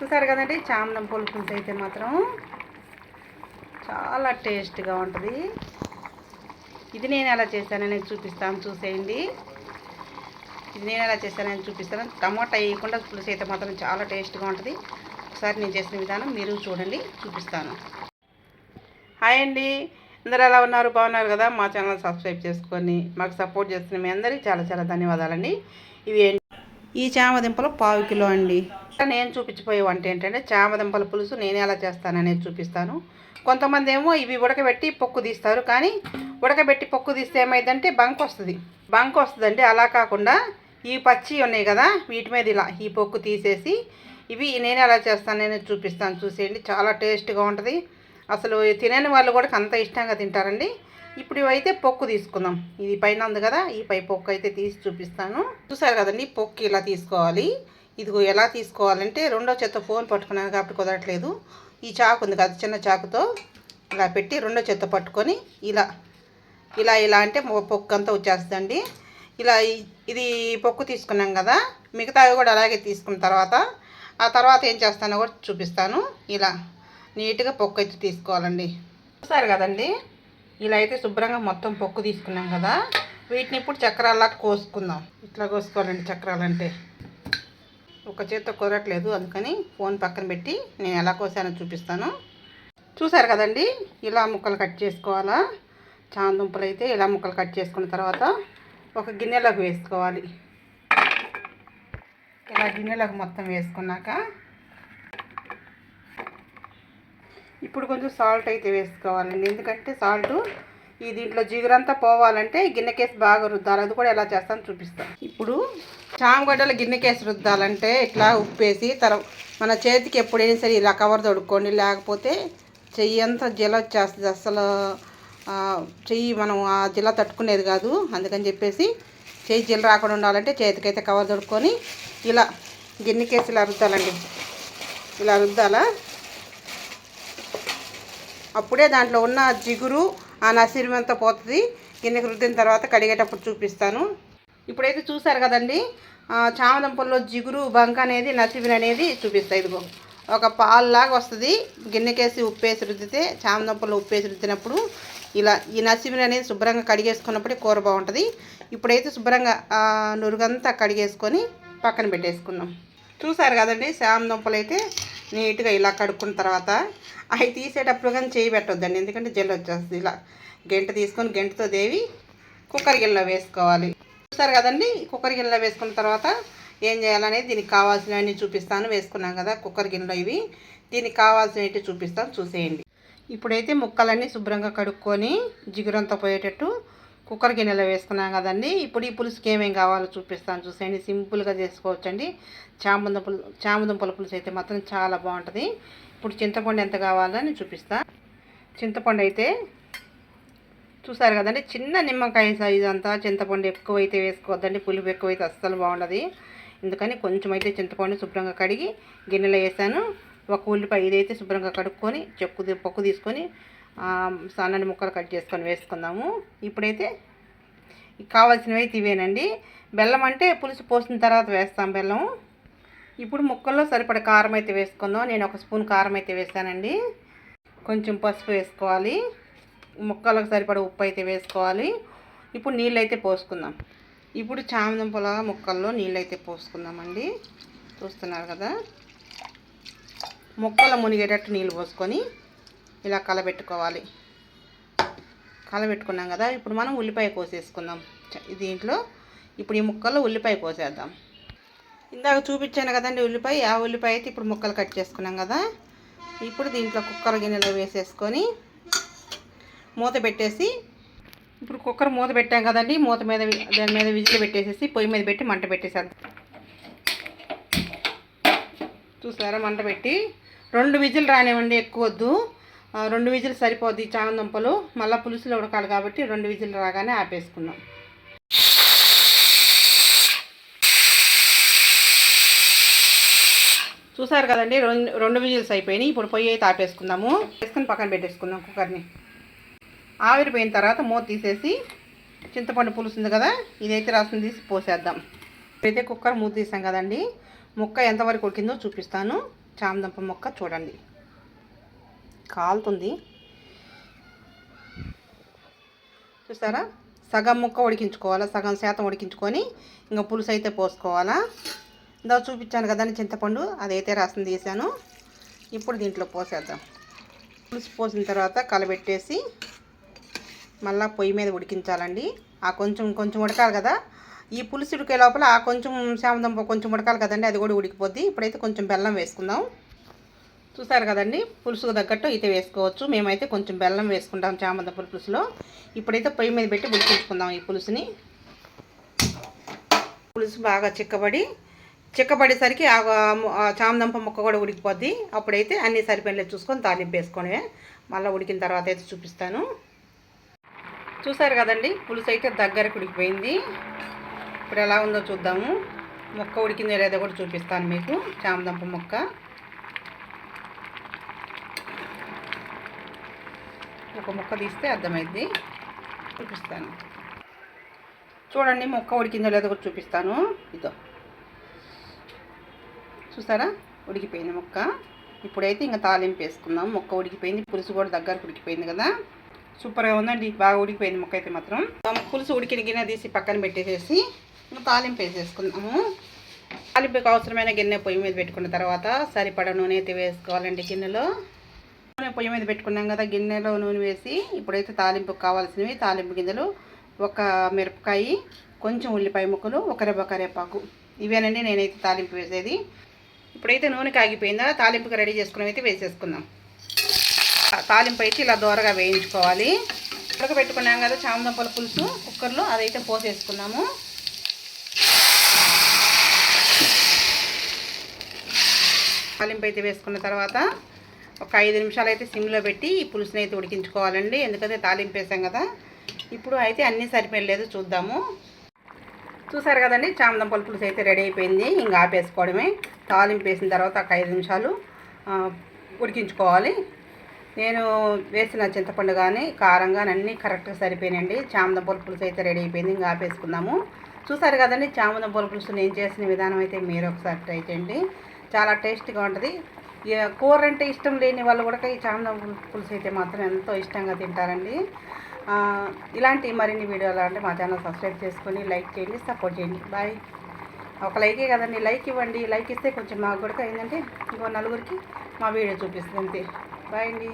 చూసారు కదండి, చామదుంపల పులుసు అయితే మాత్రం చాలా టేస్ట్గా ఉంటుంది. ఇది నేను ఎలా చేశాననేది చూపిస్తాను, చూసేయండి. ఇది నేను ఎలా చేశానని చూపిస్తాను. టమాటా వేయకుండా పులుసు అయితే మాత్రం చాలా టేస్ట్గా ఉంటుంది. ఒకసారి నేను చేసిన విధానం మీరు చూడండి, చూపిస్తాను. హాయ్ అండి, అందరూ ఎలా ఉన్నారు? బాగున్నారు కదా? మా ఛానల్ సబ్స్క్రైబ్ చేసుకొని మాకు సపోర్ట్ చేస్తున్న మీ అందరికీ చాలా చాలా ధన్యవాదాలండి. ఇవి ఈ చామదుంపలు 1/2 కిలో అండి. నేను చూపించిపోయే వంట ఏంటంటే చామదుంపల పులుసు నేను ఎలా చేస్తాననేది చూపిస్తాను. కొంతమంది ఏమో ఇవి ఉడకబెట్టి పొక్కు తీస్తారు, కానీ ఉడకబెట్టి పొక్కు తీస్తే ఏమైందంటే బంక్ వస్తుందండి. అలా కాకుండా ఈ పచ్చి ఉన్నాయి కదా, వీటి మీద ఇలా ఈ పొక్కు తీసేసి ఇవి నేను ఎలా చేస్తాననేది చూపిస్తాను, చూసేయండి. చాలా టేస్ట్గా ఉంటుంది. అసలు తినని వాళ్ళు కూడా అంత ఇష్టంగా తింటారండి. ఇప్పుడు ఇవైతే పొక్కు తీసుకుందాం. ఇది పైన ఉంది కదా, ఈ పై పొక్కు అయితే తీసి చూపిస్తాను. చూసారు కదండి, పొక్కు ఇలా తీసుకోవాలి. ఇదిగో ఎలా తీసుకోవాలంటే, రెండో చేత్తో ఫోన్ పట్టుకున్నాను కాబట్టి కుదరట్లేదు. ఈ చాకు ఉంది కదా, చిన్న చాకుతో ఇలా పెట్టి రెండో చేత్తో పట్టుకొని ఇలా ఇలా ఇలా అంటే పొక్కు అంతా వచ్చేస్తుందండి. ఇలా ఇది పొక్కు తీసుకున్నాం కదా, మిగతావి కూడా అలాగే తీసుకున్న తర్వాత ఆ తర్వాత ఏం చేస్తానో కూడా చూపిస్తాను. ఇలా నీట్గా పొక్కు అయితే తీసుకోవాలండి. చూసారు కదండి, ఇలా అయితే శుభ్రంగా మొత్తం పొక్కు తీసుకున్నాం కదా, వీటిని ఇప్పుడు చక్రాల్లా కోసుకుందాం. ఇట్లా కోసుకోవాలండి. చక్రాలంటే ఒక చేత్తో కుదరట్లేదు, అందుకని ఫోన్ పక్కన పెట్టి నేను ఎలా కోసానో చూపిస్తాను. చూసారు కదండి, ఇలా ముక్కలు కట్ చేసుకోవాలా. చామదుంపలు అయితే ఇలా ముక్కలు కట్ చేసుకున్న తర్వాత ఒక గిన్నెలోకి వేసుకోవాలి. ఇలా గిన్నెలోకి మొత్తం వేసుకున్నాక ఇప్పుడు కొంచెం సాల్ట్ అయితే వేసుకోవాలండి. ఎందుకంటే సాల్ట్ ఈ దీంట్లో జిగురంతా పోవాలంటే గిన్నెకేసి బాగా రుద్దాలి. అది కూడా ఎలా చేస్తాను చూపిస్తాను. ఇప్పుడు చామగడ్డలు గిన్నెకేసి రుద్దాలంటే ఇట్లా ఉప్పేసి మన చేతికి ఎప్పుడైనా సరే ఇలా కవర్ తొడుక్కోండి, లేకపోతే చెయ్యి అంతా జిల వచ్చేస్తుంది. అసలు చెయ్యి మనం ఆ జిల తట్టుకునేది కాదు. అందుకని చెప్పేసి చెయ్యి జిల రాకుండా ఉండాలంటే చేతికైతే కవర్ తొడుక్కొని ఇలా గిన్నెకేసి ఇలా రుద్దాలండి. ఇలా రుద్దాలా, అప్పుడే దాంట్లో ఉన్న జిగురు ఆ నసిరిమంతా పోతుంది. గిన్నెకి రుద్దిన తర్వాత కడిగేటప్పుడు చూపిస్తాను. ఇప్పుడైతే చూసారు కదండి, చామదుంపల్లో జిగురు బంక అనేది నసిరి అనేది చూపిస్తాయి. ఇదిగో ఒక పాలులాగా వస్తుంది. గిన్నెకేసి ఉప్పేసి రుద్దితే, చామదుంపల్లో ఉప్పేసి రుద్దినప్పుడు ఇలా ఈ నసిరి అనేది శుభ్రంగా కడిగేసుకున్నప్పుడే కూర బాగుంటుంది. ఇప్పుడైతే శుభ్రంగా నురుగంతా కడిగేసుకొని పక్కన పెట్టేసుకున్నాం. చూసారు కదండి, చామదుంపలు అయితే నీట్గా ఇలా కడుక్కున్న తర్వాత అవి తీసేటప్పుడు కానీ చేయి పెట్టొద్దండి, ఎందుకంటే జల్లు వచ్చేస్తుంది. ఇలా గెంట తీసుకొని గెంటతో దేవి కుక్కర్ గిన్నెలో వేసుకోవాలి. చూసారు కదండి, కుక్కర్ గిన్నెలో వేసుకున్న తర్వాత ఏం చేయాలనేది దీనికి కావాల్సినవన్నీ చూపిస్తాను. వేసుకున్నాం కదా కుక్కర్ గిన్నెలో, ఇవి దీనికి కావాల్సినవి చూపిస్తాను, చూసేయండి. ఇప్పుడైతే ముక్కలన్నీ శుభ్రంగా కడుక్కొని జిగురంతా పోయేటట్టు కుక్కర్ గిన్నెలో వేసుకున్నాం కదండి. ఇప్పుడు ఈ పులుసుకి ఏమేమి కావాలో చూపిస్తాను, చూసేయండి. సింపుల్గా చేసుకోవచ్చండి. చామదుంపల పులుసు అయితే మాత్రం చాలా బాగుంటుంది. ఇప్పుడు చింతపండు ఎంత కావాలని చూపిస్తాను. చింతపండు అయితే చూసారు కదండి, చిన్న నిమ్మకాయ సైజు అంతా చింతపండు. ఎక్కువైతే వేసుకోవద్దండి, పులుపు ఎక్కువైతే అస్సలు బాగుండదు. ఎందుకని కొంచెం అయితే చింతపండు శుభ్రంగా కడిగి గిన్నెలో వేసాను. ఒక ఉల్లిపాయ ఇదైతే శుభ్రంగా కడుక్కొని పొక్కు తీసుకొని సన్నని ముక్కలు కట్ చేసుకొని వేసుకుందాము. ఇప్పుడైతే కావాల్సినవి అయితే ఇవేనండి. బెల్లం అంటే పులుసు పోసిన తర్వాత వేస్తాం బెల్లం. ఇప్పుడు ముక్కల్లో సరిపడ కారం అయితే వేసుకుందాం. నేను 1 స్పూన్ కారం అయితే వేసానండి. కొంచెం పసుపు వేసుకోవాలి. ముక్కలకు సరిపడ ఉప్పు అయితే వేసుకోవాలి. ఇప్పుడు నీళ్ళు అయితే పోసుకుందాం. ఇప్పుడు చామదుంపల ముక్కల్లో నీళ్ళు అయితే పోసుకుందామండి. చూస్తున్నారు కదా, ముక్కలు మునిగేటట్టు నీళ్ళు పోసుకొని ఇలా కలబెట్టుకోవాలి. కలబెట్టుకున్నాం కదా, ఇప్పుడు మనం ఉల్లిపాయ కోసేసుకుందాం దీంట్లో. ఇప్పుడు ఈ ముక్కల్లో ఉల్లిపాయ కోసేద్దాం. ఇందాక చూపించాను కదండి ఉల్లిపాయ, ఆ ఉల్లిపాయ అయితే ఇప్పుడు ముక్కలు కట్ చేసుకున్నాం కదా. ఇప్పుడు దీంట్లో కుక్కర్ గిన్నెలో వేసేసుకొని మూత పెట్టేసి, ఇప్పుడు కుక్కర్ మూత పెట్టాం కదండి, మూత మీద దాని మీద విజిల్ పెట్టేసేసి పొయ్యి మీద పెట్టి మంట పెట్టేసేద్దాం. చూసారా, మంట పెట్టి 2 విజిల్ రానివ్వండి, ఎక్కువ వద్దు. 2 విజిల్ సరిపోద్ది. చామదుంపలు మళ్ళీ పులుసులో ఉడకాలి కాబట్టి 2 విజిల్ రాగానే ఆపేసుకుందాం. చూసారు కదండి, 2 విజిల్స్ అయిపోయినాయి. ఇప్పుడు పొయ్యి అయితే ఆపేసుకుందాము. వేసుకొని పక్కన పెట్టేసుకుందాం కుక్కర్ని. ఆవిరిపోయిన తర్వాత మూత తీసేసి చింతపండు పులుసు ఉంది కదా, ఇదైతే రసం తీసి పోసేద్దాం. ఇప్పుడైతే కుక్కర్ మూత తీసాం కదండి, ముక్క ఎంతవరకు ఉడికిందో చూపిస్తాను. చామదుంప ముక్క చూడండి కాలుతుంది. చూసారా, సగం ముక్క ఉడికించుకోవాలా, సగం శాతం ఉడికించుకొని ఇంకా పులుసు అయితే పోసుకోవాలా. ఇందా చూపించాను కదండి చింతపండు, అదైతే రసం తీసాను. ఇప్పుడు దీంట్లో పోసేద్దాం. పులుసు పోసిన తర్వాత కలబెట్టేసి మళ్ళీ పొయ్యి మీద ఉడికించాలండి. ఆ కొంచెం కొంచెం ఉడకాలి కదా, ఈ పులుసు ఉడికే లోపల ఆ కొంచెం చామదుంప కొంచెం ఉడకాలి కదండి, అది కూడా ఉడికిపోద్ది. ఇప్పుడైతే కొంచెం బెల్లం వేసుకుందాం. చూసారు కదండి, పులుసుకు తగ్గట్టు అయితే వేసుకోవచ్చు. మేమైతే కొంచెం బెల్లం వేసుకుంటాం చామదుంపల పులుసులో. ఇప్పుడైతే పొయ్యి మీద పెట్టి ఉడికించుకుందాం ఈ పులుసుని. పులుసు బాగా చిక్కబడేసరికి ఆ చామదుంప ముక్క కూడా ఉడికిపోద్ది. అప్పుడైతే అన్నీ సరిపోయినట్లు చూసుకొని తాలింపు వేసుకొని మళ్ళీ ఉడికిన తర్వాత అయితే చూపిస్తాను. చూసారు కదండి, పులుసు అయితే దగ్గరకు ఉడికిపోయింది. ఇప్పుడు ఎలా ఉందో చూద్దాము. ముక్క ఉడికిందో లేదో కూడా చూపిస్తాను మీకు. చామదుంప ముక్క ఒక ముక్క తీస్తే అర్థమైంది, చూపిస్తాను. చూడండి, ముక్క ఉడికిందో లేదో కూడా చూపిస్తాను. ఇదో చూసారా, ఉడికిపోయింది ముక్క. ఇప్పుడైతే ఇంకా తాలింపు వేసుకుందాం. ముక్క ఉడికిపోయింది, పులుసు కూడా దగ్గరకు ఉడికిపోయింది కదా, సూపర్గా ఉందండి. బాగా ఉడికిపోయింది ముక్క అయితే మాత్రం. పులుసు ఉడికిన గిన్నె తీసి పక్కన పెట్టేసేసి తాలింపు వేసేసుకుందాము. తాలింపుకి అవసరమైన గిన్నె పొయ్యి మీద పెట్టుకున్న తర్వాత సరిపడా నూనె అయితే వేసుకోవాలండి. గిన్నెలో నూనె పొయ్యి మీద పెట్టుకున్నాం కదా, గిన్నెలో నూనె వేసి ఇప్పుడైతే తాలింపుకి కావాల్సినవి తాలింపు గింజలు, ఒక మిరపకాయ, కొంచెం ఉల్లిపాయ ముక్కలు, ఒక రెబ్బ కరివేపాకు, ఇవేనండి నేనైతే తాలింపు వేసేది. ఇప్పుడైతే నూనె కాగిపోయిందా, తాలింపుకి రెడీ చేసుకుని అయితే వేసేసుకుందాం. తాలింపు అయితే ఇలా దోరగా వేయించుకోవాలి. ఉడకబెట్టుకున్నాం కదా చామదుంపల పులుసు కుక్కర్లో, అదైతే పోసేసుకున్నాము. తాలింపు అయితే వేసుకున్న తర్వాత ఒక 5 నిమిషాలు అయితే సిమ్లో పెట్టి ఈ పులుసుని అయితే ఉడికించుకోవాలండి. ఎందుకంటే తాలింపు వేసాం కదా. ఇప్పుడు అయితే అన్నీ సరిపోయలేదు చూద్దాము. చూసారు కదండి, చామదుంపల పులుసు అయితే రెడీ అయిపోయింది. ఇంకా ఆపేసుకోవడమే. తాలింపు వేసిన తర్వాత ఒక 5 నిమిషాలు ఉడికించుకోవాలి. నేను వేసిన చింతపండు కానీ కారం కానీ అన్నీ కరెక్ట్గా సరిపోయినాయండి. చామదుంపల పులుసు అయితే రెడీ అయిపోయింది. ఇంకా ఆపేసుకుందాము. చూసారు కదండి, చామదుంపల పులుసు నేను చేసిన విధానం అయితే మీరు ఒకసారి ట్రై చేయండి. చాలా టేస్టీగా ఉంటుంది. కూర అంటే ఇష్టం లేని వాళ్ళు కూడా ఈ చామదుంపల పులుసు అయితే మాత్రం ఎంతో ఇష్టంగా తింటారండి. ఇలాంటి మరిన్ని వీడియోలు అంటే మా ఛానల్ సబ్స్క్రైబ్ చేసుకొని లైక్ చేయండి, సపోర్ట్ చేయండి. బాయ్. ఒక లైకే కదండి, లైక్ ఇవ్వండి. లైక్ ఇస్తే కొంచెం మాకు కూడా ఏంటంటే ఇంకో నలుగురికి మా వీడియో చూపిస్తుంది. అంతే. బాయ్ అండి.